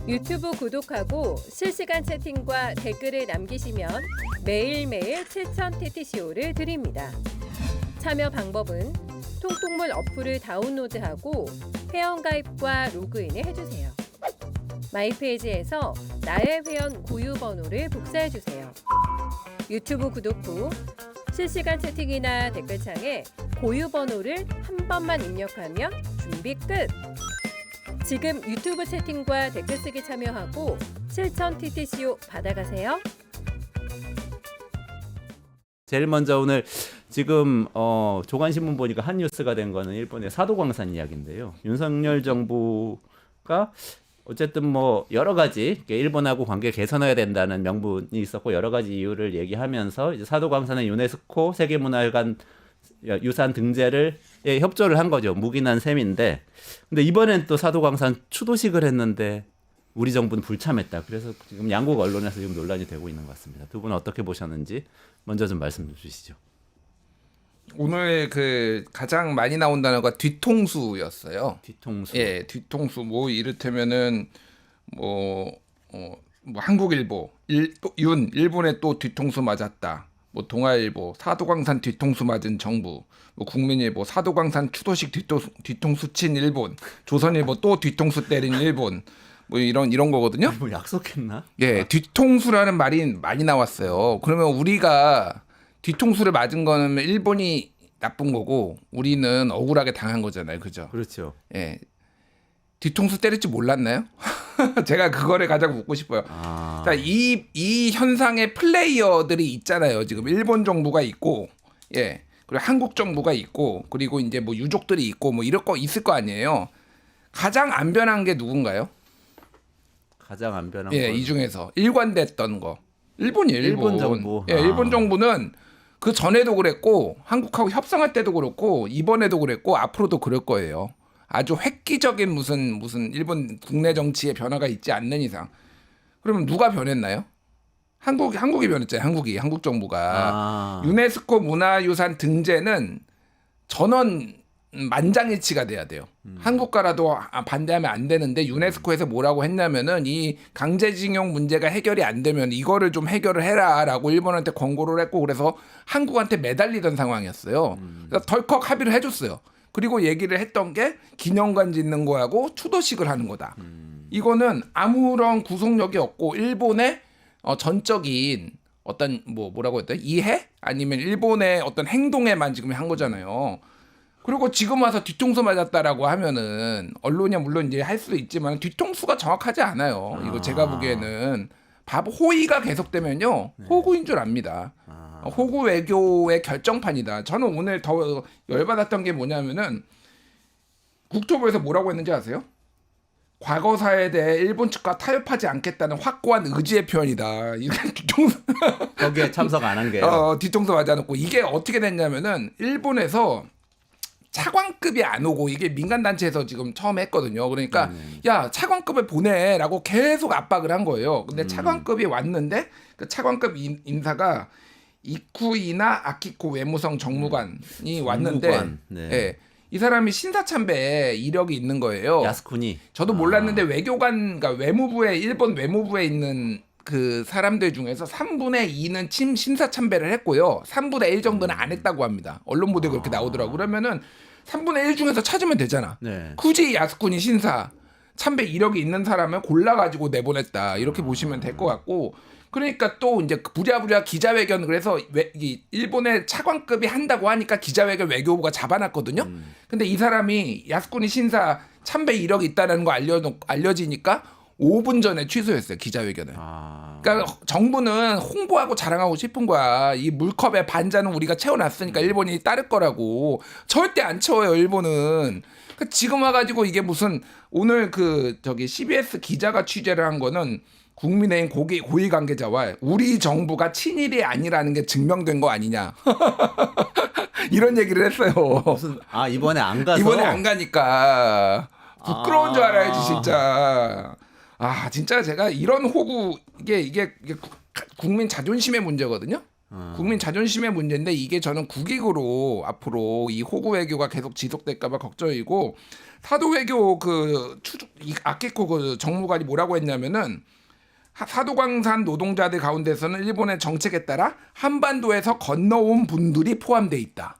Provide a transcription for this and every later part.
유튜브 구독하고 실시간 채팅과 댓글을 남기시면 매일매일 7,000TTCO를 드립니다. 참여 방법은 통통물 어플을 다운로드하고 회원가입과 로그인을 해주세요. 마이페이지에서 나의 회원 고유 번호를 복사해주세요. 유튜브 구독 후 실시간 채팅이나 댓글창에 고유 번호를 한 번만 입력하면 준비 끝! 지금 유튜브 채팅과 댓글 쓰기 참여하고 7,000TTCO 받아가세요. 제일 먼저 오늘 지금 조간신문 보니까 한 뉴스가 된 거는 일본의 사도광산 이야기인데요. 윤석열 정부가 어쨌든 뭐 여러 가지 일본하고 관계 개선해야 된다는 명분이 있었고 여러 가지 이유를 얘기하면서 이제 사도광산의 유네스코 세계문화유산 등재를 협조를 한 거죠. 묵인한 셈인데, 근데 이번엔 또 사도광산 추도식을 했는데 우리 정부는 불참했다. 그래서 지금 양국 언론에서 지금 논란이 되고 있는 것 같습니다. 두 분은 어떻게 보셨는지 먼저 좀 말씀 주시죠. 오늘 그 가장 많이 나온 단어가 뒤통수였어요. 뒤통수. 예, 뒤통수. 뭐 이를테면은 뭐 한국일보, 일본에 또 뒤통수 맞았다. 뭐 동아일보 사도광산 뒤통수 맞은 정부, 뭐 국민일보 사도광산 추도식 뒤통수 친 일본, 조선일보 또 뒤통수 때린 일본, 뭐 이런 거거든요. 뭐 약속했나? 예, 뒤통수라는 말이 많이 나왔어요. 그러면 우리가 뒤통수를 맞은 거는 일본이 나쁜 거고 우리는 억울하게 당한 거잖아요, 그죠? 그렇죠. 예, 뒤통수 때릴 줄 몰랐나요? 제가 그거를 가장 묻고 싶어요. 자, 이 현상의 플레이어들이 있잖아요. 지금 일본 정부가 있고, 예, 그리고 한국 정부가 있고, 그리고 이제 뭐 유족들이 있고, 뭐 이럴 거 있을 거 아니에요. 가장 안 변한 게 누군가요? 가장 안 변한 예, 건 이 중에서 일관됐던 거 일본이에요. 일본 정부. 예, 일본 정부는 그 전에도 그랬고 한국하고 협상할 때도 그렇고 이번에도 그랬고 앞으로도 그럴 거예요. 아주 획기적인 무슨 일본 국내 정치의 변화가 있지 않는 이상. 그러면 누가 변했나요? 한국이 변했잖아요. 한국 정부가 유네스코 문화유산 등재는 전원 만장일치가 돼야 돼요. 한국가라도 반대하면 안 되는데 유네스코에서 뭐라고 했냐면은 이 강제징용 문제가 해결이 안 되면 이거를 좀 해결을 해라라고 일본한테 권고를 했고 그래서 한국한테 매달리던 상황이었어요. 그래서 덜컥 합의를 해줬어요. 그리고 얘기를 했던 게 기념관 짓는 거하고 추도식을 하는 거다. 이거는 아무런 구속력이 없고 일본의 전적인 어떤 뭐라고 했대? 이해? 아니면 일본의 어떤 행동에만 지금 한 거잖아요. 그리고 지금 와서 뒤통수 맞았다라고 하면은 언론이 물론 이제 할 수도 있지만 뒤통수가 정확하지 않아요. 이거 제가 보기에는 호의가 계속되면요 호구인 줄 압니다. 호구 외교의 결정판이다. 저는 오늘 더 열받았던 게 뭐냐면은 국토부에서 뭐라고 했는지 아세요? 과거사에 대해 일본 측과 타협하지 않겠다는 확고한 의지의 표현이다. 이게 뒤통수 거기에 참석 안 한 게요. 뒤통수 맞아놓고 이게 어떻게 됐냐면은 일본에서 차관급이 안 오고 이게 민간단체에서 지금 처음 했거든요. 그러니까 야 차관급을 보내라고 계속 압박을 한 거예요. 근데 차관급이 왔는데 그 차관급 인사가 이쿠이나 아키코 외무성 정무관이 왔는데 네. 예, 이 사람이 신사참배 이력이 있는 거예요. 야스쿠니. 저도 몰랐는데 외교관, 그러니까 외무부에 일본 외무부에 있는 그 사람들 중에서 3분의 2는 신사참배를 했고요. 3분의 1 정도는 안 했다고 합니다. 언론 보도에 그렇게 나오더라고요. 그러면은 3분의 1 중에서 찾으면 되잖아. 네. 굳이 야스쿠니 신사 참배 이력이 있는 사람을 골라가지고 내보냈다. 이렇게 보시면 될 것 같고. 그러니까 또 이제 부랴부랴 기자회견 그래서 일본의 차관급이 한다고 하니까 기자회견 외교부가 잡아놨거든요. 근데 이 사람이 야스쿠니 신사 참배 이력이 있다는 거 알려지니까 5분 전에 취소했어요, 기자회견을. 그러니까 정부는 홍보하고 자랑하고 싶은 거야. 이 물컵의 반잔은 우리가 채워놨으니까 일본이 따를 거라고. 절대 안 채워요, 일본은. 그러니까 지금 와가지고 이게 무슨 오늘 CBS 기자가 취재를 한 거는 국민의힘 고위 관계자와 우리 정부가 친일이 아니라는 게 증명된 거 아니냐. 이런 얘기를 했어요. 이번에 안 가서? 이번에 안 가니까. 부끄러운 줄 알아야지, 진짜. 진짜 제가 이런 호구, 이게 국민 자존심의 문제거든요. 국민 자존심의 문제인데 이게 저는 국익으로 앞으로 이 호구 외교가 계속 지속될까봐 걱정이고 사도 외교 아키코 그 정무관이 뭐라고 했냐면은 사도광산 노동자들 가운데서는 일본의 정책에 따라 한반도에서 건너온 분들이 포함돼 있다.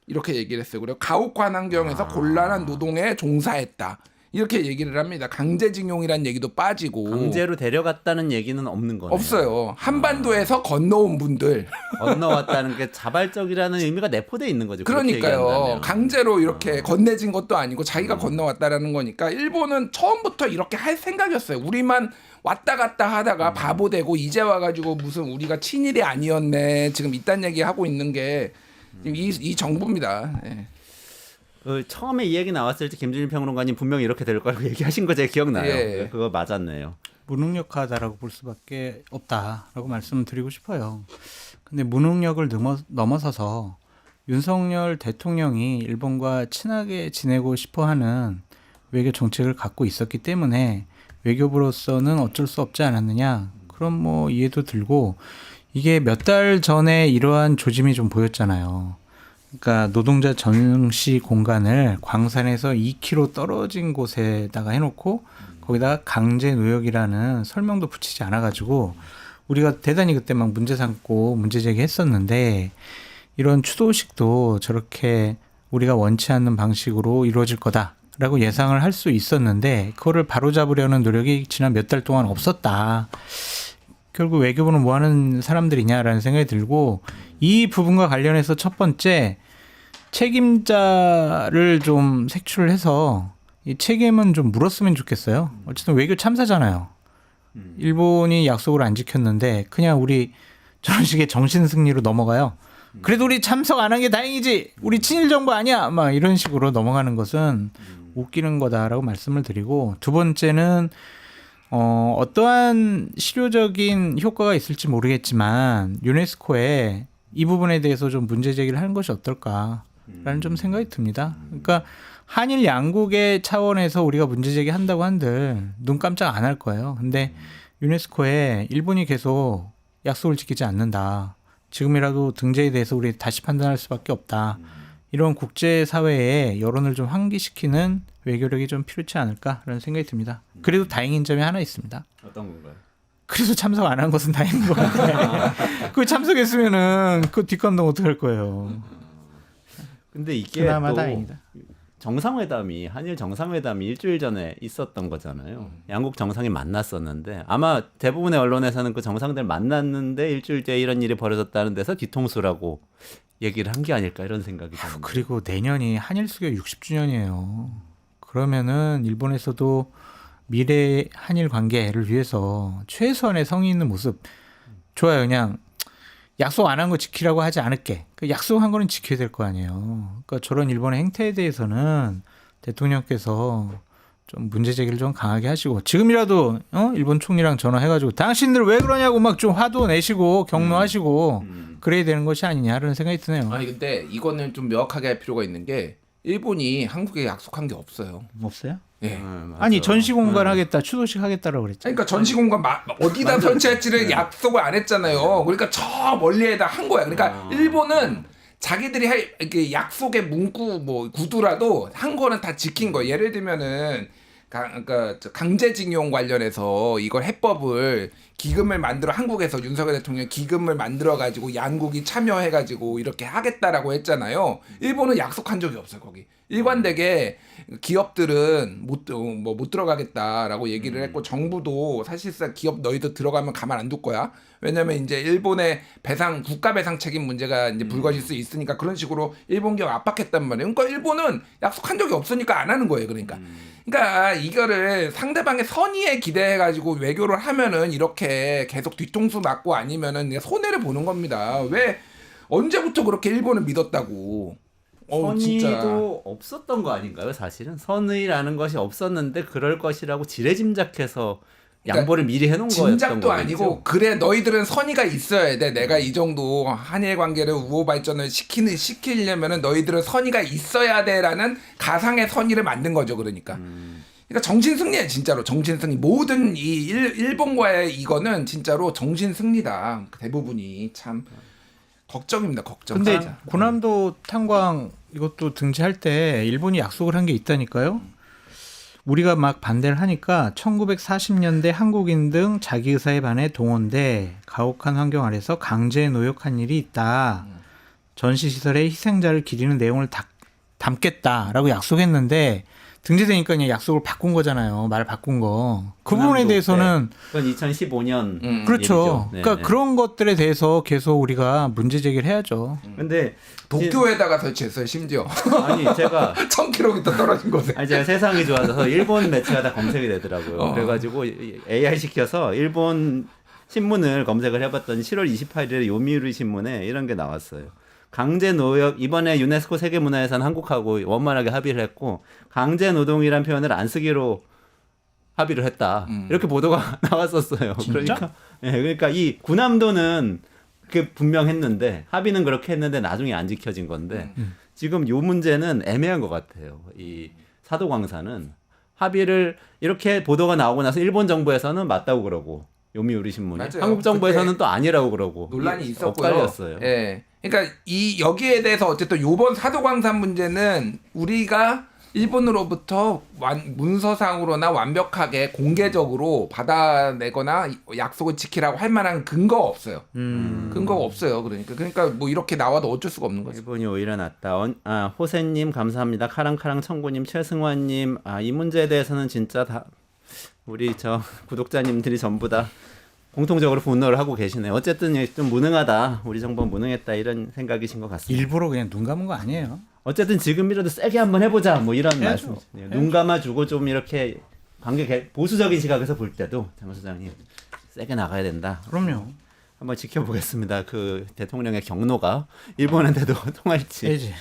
이렇게 얘기를 했어요. 그리고 가혹한 환경에서 곤란한 노동에 종사했다. 이렇게 얘기를 합니다. 강제징용이란 얘기도 빠지고 강제로 데려갔다는 얘기는 없는 거네요. 없어요. 한반도에서 건너온 분들. 건너왔다는 게 자발적이라는 의미가 내포돼 있는 거죠. 그렇게 그러니까요. 얘기한다면. 강제로 이렇게 건네진 것도 아니고 자기가 건너왔다라는 거니까 일본은 처음부터 이렇게 할 생각이었어요. 우리만 왔다 갔다 하다가 바보 되고 이제 와가지고 무슨 우리가 친일이 아니었네. 지금 이딴 얘기 하고 있는 게 지금 이 정부입니다. 예. 처음에 이 얘기 나왔을 때 김준일 평론가님 분명히 이렇게 될 거라고 얘기하신 거 제가 기억나요. 예. 그거 맞았네요. 무능력하다라고 볼 수밖에 없다라고 말씀드리고 싶어요. 근데 무능력을 넘어서서 윤석열 대통령이 일본과 친하게 지내고 싶어하는 외교 정책을 갖고 있었기 때문에 외교부로서는 어쩔 수 없지 않았느냐. 그런 뭐 이해도 들고 이게 몇 달 전에 이러한 조짐이 좀 보였잖아요. 그러니까 노동자 전시 공간을 광산에서 2km 떨어진 곳에다가 해놓고 거기다가 강제 노역이라는 설명도 붙이지 않아가지고 우리가 대단히 그때 막 문제 삼고 문제 제기했었는데 이런 추도식도 저렇게 우리가 원치 않는 방식으로 이루어질 거다라고 예상을 할 수 있었는데 그거를 바로잡으려는 노력이 지난 몇 달 동안 없었다. 결국 외교부는 뭐 하는 사람들이냐라는 생각이 들고 이 부분과 관련해서 첫 번째 책임자를 좀 색출을 해서 이 책임은 좀 물었으면 좋겠어요. 어쨌든 외교 참사잖아요. 일본이 약속을 안 지켰는데 그냥 우리 저런 식의 정신승리로 넘어가요. 그래도 우리 참석 안 한 게 다행이지. 우리 친일 정부 아니야. 막 이런 식으로 넘어가는 것은 웃기는 거다라고 말씀을 드리고 두 번째는 어떠한 실효적인 효과가 있을지 모르겠지만 유네스코에 이 부분에 대해서 좀 문제 제기를 하는 것이 어떨까라는 좀 생각이 듭니다. 그러니까 한일 양국의 차원에서 우리가 문제 제기한다고 한들 눈 깜짝 안 할 거예요. 근데 유네스코에 일본이 계속 약속을 지키지 않는다. 지금이라도 등재에 대해서 우리 다시 판단할 수밖에 없다. 이런 국제사회의 여론을 좀 환기시키는 외교력이 좀 필요치 않을까라는 생각이 듭니다. 그래도 다행인 점이 하나 있습니다. 어떤 건가요? 그래서 참석 안 한 것은 다행인 것 같아요. 그 참석했으면은 그 뒷감당 어떡할 거예요. 근데 이게 그나마 또 다행이다. 정상회담이 한일 정상회담이 일주일 전에 있었던 거잖아요. 양국 정상이 만났었는데 아마 대부분의 언론에서는 그 정상들 만났는데 일주일 뒤에 이런 일이 벌어졌다는 데서 뒤통수라고 얘기를 한 게 아닐까 이런 생각이 드는데. 그리고 내년이 한일 수교 60주년이에요. 그러면은 일본에서도 미래 한일 관계를 위해서 최소한의 성의 있는 모습 좋아요. 그냥 약속 안 한 거 지키라고 하지 않을게. 그 약속한 거는 지켜야 될 거 아니에요. 그러니까 저런 일본의 행태에 대해서는 대통령께서 좀 문제 제기를 좀 강하게 하시고 지금이라도 일본 총리랑 전화해가지고 당신들 왜 그러냐고 막 좀 화도 내시고 격노하시고 그래야 되는 것이 아니냐라는 생각이 드네요. 아니 근데 이거는 좀 명확하게 할 필요가 있는 게 일본이 한국에 약속한 게 없어요. 없어요? 예. 아니 전시공간 하겠다, 추도식 하겠다라고 그랬죠. 그러니까 전시공간 어디다 설치할지를 약속을 안 했잖아요. 그러니까 저 멀리에다 한 거야. 그러니까 일본은 자기들이 할 이렇게 약속의 문구 뭐 구두라도 한 거는 다 지킨 거예요. 예를 들면은 그러니까 강제징용 관련해서 이걸 해법을 기금을 만들어 한국에서 윤석열 대통령 기금을 만들어 가지고 양국이 참여해 가지고 이렇게 하겠다라고 했잖아요. 일본은 약속한 적이 없어요. 거기 일관되게 기업들은 못 들어가겠다라고 얘기를 했고 정부도 사실상 기업 너희들 들어가면 가만 안 둘 거야. 왜냐면 이제 일본의 배상 국가 배상 책임 문제가 이제 불거질 수 있으니까 그런 식으로 일본 기업 압박했단 말이에요. 그러니까 일본은 약속한 적이 없으니까 안 하는 거예요. 그러니까 이거를 상대방의 선의에 기대해 가지고 외교를 하면은 이렇게 계속 뒤통수 맞고 아니면은 손해를 보는 겁니다. 왜 언제부터 그렇게 일본을 믿었다고? 선의도 없었던 거 아닌가요? 사실은 선의라는 것이 없었는데 그럴 것이라고 지레짐작해서 양보를 미리 해놓은 거였던 짐작도 거겠죠? 아니고 그래 너희들은 선의가 있어야 돼. 내가 이 정도 한일 관계를 우호 발전을 시키려면은 너희들은 선의가 있어야 돼라는 가상의 선의를 만든 거죠. 그러니까 정신 승리야 진짜로 정신 승리. 모든 이 일본과의 이거는 진짜로 정신 승리다. 대부분이 참 걱정입니다. 걱정. 근데 진짜. 군함도 탄광 이것도 등재할 때 일본이 약속을 한 게 있다니까요. 우리가 막 반대를 하니까 1940년대 한국인 등 자기 의사에 반해 동원돼 가혹한 환경 아래서 강제 노역한 일이 있다. 전시 시설의 희생자를 기리는 내용을 담겠다라고 약속했는데 등재되니까 그냥 약속을 바꾼 거잖아요. 말 바꾼 거. 그 부분에 대해서는 그건 2015년 그렇죠. 네, 그러니까 네. 그런 것들에 대해서 계속 우리가 문제 제기를 해야죠. 근데 도쿄에다가 설치했어요. 심지어 아니 제가 1,000km 떨어진 곳에. 아니 제가 세상이 좋아져서 일본 매체가 다 검색이 되더라고요. 그래가지고 AI 시켜서 일본 신문을 검색을 해봤더니 7월 28일에 요미우리 신문에 이런 게 나왔어요. 강제 노역 이번에 유네스코 세계문화유산 한국하고 원만하게 합의를 했고 강제 노동이란 표현을 안 쓰기로 합의를 했다. 이렇게 보도가 나왔었어요. 그러니까 그러니까 이 군함도는 그게 분명했는데 합의는 그렇게 했는데 나중에 안 지켜진 건데 지금 요 문제는 애매한 것 같아요. 이 사도광산은 합의를 이렇게 보도가 나오고 나서 일본 정부에서는 맞다고 그러고 요미우리 신문이 맞아요. 한국 정부에서는 그때 또 아니라고 그러고 논란이 이게 있었고요. 엇갈렸어요. 예. 그러니까 이 여기에 대해서 어쨌든 요번 사도광산 문제는 우리가 일본으로부터 문서상으로나 완벽하게 공개적으로 받아내거나 약속을 지키라고 할 만한 근거가 없어요. 근거가 없어요. 그러니까 뭐 이렇게 나와도 어쩔 수가 없는 거죠. 일본이 오히려 낫다. 호세님 감사합니다. 카랑카랑 청구님, 최승환님. 이 문제에 대해서는 진짜 다 우리 저 구독자님들이 전부 다 공통적으로 분노를 하고 계시네요. 어쨌든 좀 무능하다. 우리 정부 무능했다 이런 생각이신 것 같습니다. 일부러 그냥 눈 감은 거 아니에요. 어쨌든 지금이라도 세게 한번 해보자. 뭐 이런 해야죠. 말씀이시네요. 눈 감아주고 좀 이렇게 보수적인 시각에서 볼 때도 장 소장님 세게 나가야 된다. 그럼요. 한번 지켜보겠습니다. 그 대통령의 경로가 일본한테도 통할지. 해야지.